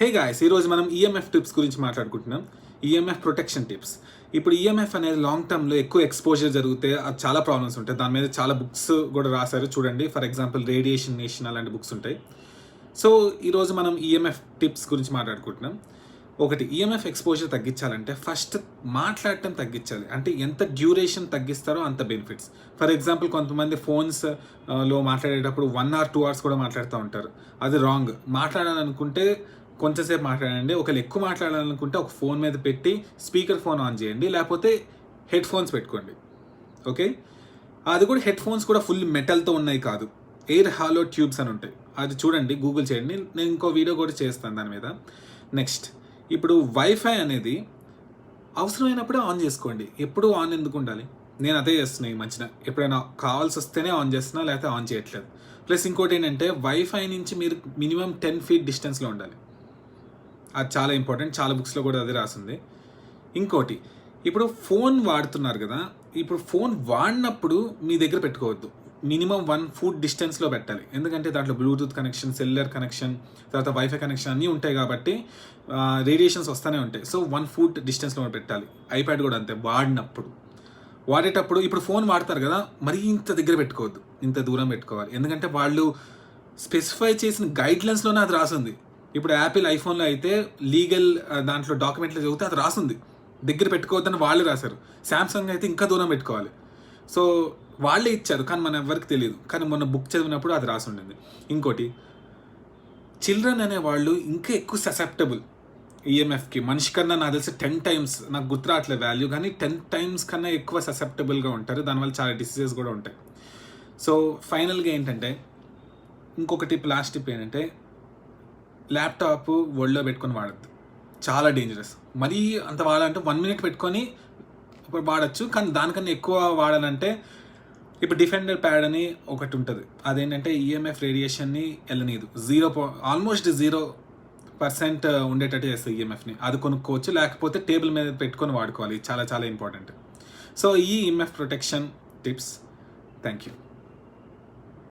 Hey guys, ఈరోజు మనం EMF tips గురించి మాట్లాడుకుంటున్నాం. EMF protection tips. ఇప్పుడు ఈఎంఎఫ్ అనేది లాంగ్ టర్మ్లో ఎక్కువ ఎక్స్పోజర్ జరిగితే అది చాలా ప్రాబ్లమ్స్ ఉంటాయి. దాని మీద చాలా బుక్స్ కూడా రాశారు చూడండి. ఫర్ ఎగ్జాంపుల్ రేడియేషన్ నేషన్ అలాంటి బుక్స్ ఉంటాయి. సో ఈరోజు మనం ఈఎంఎఫ్ టిప్స్ గురించి మాట్లాడుకుంటున్నాం. ఒకటి, ఈఎంఎఫ్ ఎక్స్పోజర్ తగ్గించాలంటే ఫస్ట్ మాట్లాడటం తగ్గించాలి. అంటే ఎంత డ్యూరేషన్ తగ్గిస్తారో అంత బెనిఫిట్స్. ఫర్ ఎగ్జాంపుల్ కొంతమంది ఫోన్స్ లో మాట్లాడేటప్పుడు 1 or 2 hours కూడా మాట్లాడుతూ ఉంటారు. అది రాంగ్. మాట్లాడాలనుకుంటే కొంచెంసేపు మాట్లాడండి. ఒకవేళ ఎక్కువ మాట్లాడాలనుకుంటే ఒక ఫోన్ మీద పెట్టి స్పీకర్ ఫోన్ ఆన్ చేయండి, లేకపోతే హెడ్ ఫోన్స్ పెట్టుకోండి. ఓకే, అది కూడా హెడ్ ఫోన్స్ కూడా ఫుల్ మెటల్తో ఉన్నాయి కాదు, ఎయిర్ హాలో ట్యూబ్స్ అని ఉంటాయి. అది చూడండి, గూగుల్ చేయండి. నేను ఇంకో వీడియో కూడా చేస్తాను దాని మీద. నెక్స్ట్, ఇప్పుడు వైఫై అనేది అవసరమైనప్పుడే ఆన్ చేసుకోండి. ఎప్పుడు ఆన్ ఎందుకు ఉండాలి? నేను అదే చేస్తున్నాను ఈ మధ్యన. ఎప్పుడైనా కావాల్సి వస్తేనే ఆన్ చేస్తున్నా, లేకపోతే ఆన్ చేయట్లేదు. ప్లస్ ఇంకోటి ఏంటంటే, వైఫై నుంచి మీరు మినిమం 10 feet డిస్టెన్స్లో ఉండాలి. అది చాలా ఇంపార్టెంట్. చాలా బుక్స్లో కూడా అది రాసింది. ఇంకోటి, ఇప్పుడు ఫోన్ వాడుతున్నారు కదా, ఇప్పుడు ఫోన్ వాడినప్పుడు మీ దగ్గర పెట్టుకోవద్దు. మినిమం 1 foot డిస్టెన్స్లో పెట్టాలి. ఎందుకంటే దాంట్లో బ్లూటూత్ కనెక్షన్, సెల్యులర్ కనెక్షన్, తర్వాత వైఫై కనెక్షన్ అన్నీ ఉంటాయి కాబట్టి రేడియేషన్స్ వస్తూనే ఉంటాయి. సో 1 foot డిస్టెన్స్లో పెట్టాలి. ఐప్యాడ్ కూడా అంతే. వాడేటప్పుడు ఇప్పుడు ఫోన్ వాడతారు కదా, మరీ ఇంత దగ్గర పెట్టుకోవద్దు, ఇంత దూరం పెట్టుకోవాలి. ఎందుకంటే వాళ్ళు స్పెసిఫై చేసిన గైడ్లైన్స్లోనే అది రాసింది. ఇప్పుడు యాపిల్ ఐఫోన్లో అయితే లీగల్ దాంట్లో డాక్యుమెంట్లో చదివితే అది రాసింది, దగ్గర పెట్టుకోవద్దని వాళ్ళు రాశారు. శాంసంగ్ అయితే ఇంకా దూరం పెట్టుకోవాలి. సో వాళ్ళే ఇచ్చారు, కానీ మన ఎవరికి తెలియదు. కానీ మొన్న బుక్ చదివినప్పుడు అది రాసి ఉండింది. ఇంకోటి, చిల్డ్రన్ అనేవాళ్ళు ఇంకా ఎక్కువ ససెప్టబుల్ ఈఎంఎఫ్కి. మనిషి కన్నా నాకు తెలిసి 10 times, నాకు గుర్తు రావట్లేదు వాల్యూ, కానీ 10 times కన్నా ఎక్కువ ససెప్టబుల్గా ఉంటారు. దానివల్ల చాలా డిసీజెస్ కూడా ఉంటాయి. సో ఫైనల్గా ఏంటంటే, ఇంకొక టిప్, లాస్ట్ టిప్ ఏంటంటే, ల్యాప్టాప్ ఒళ్ళో పెట్టుకొని వాడద్దు. చాలా డేంజరస్. మరీ అంత వాడాలంటే 1 minute పెట్టుకొని వాడచ్చు, కానీ దానికన్నా ఎక్కువ వాడాలంటే ఇప్పుడు డిఫెండర్ ప్యాడ్ అని ఒకటి ఉంటుంది. అదేంటంటే ఈఎంఎఫ్ రేడియేషన్ని వెళ్ళనీదు. ఆల్మోస్ట్ 0% ఉండేటట్టు చేస్తుంది ఈఎంఎఫ్ని. అది కొనుక్కోవచ్చు, లేకపోతే టేబుల్ మీద పెట్టుకొని వాడుకోవాలి. చాలా చాలా ఇంపార్టెంట్. సో ఈ EMF protection tips. Thank you.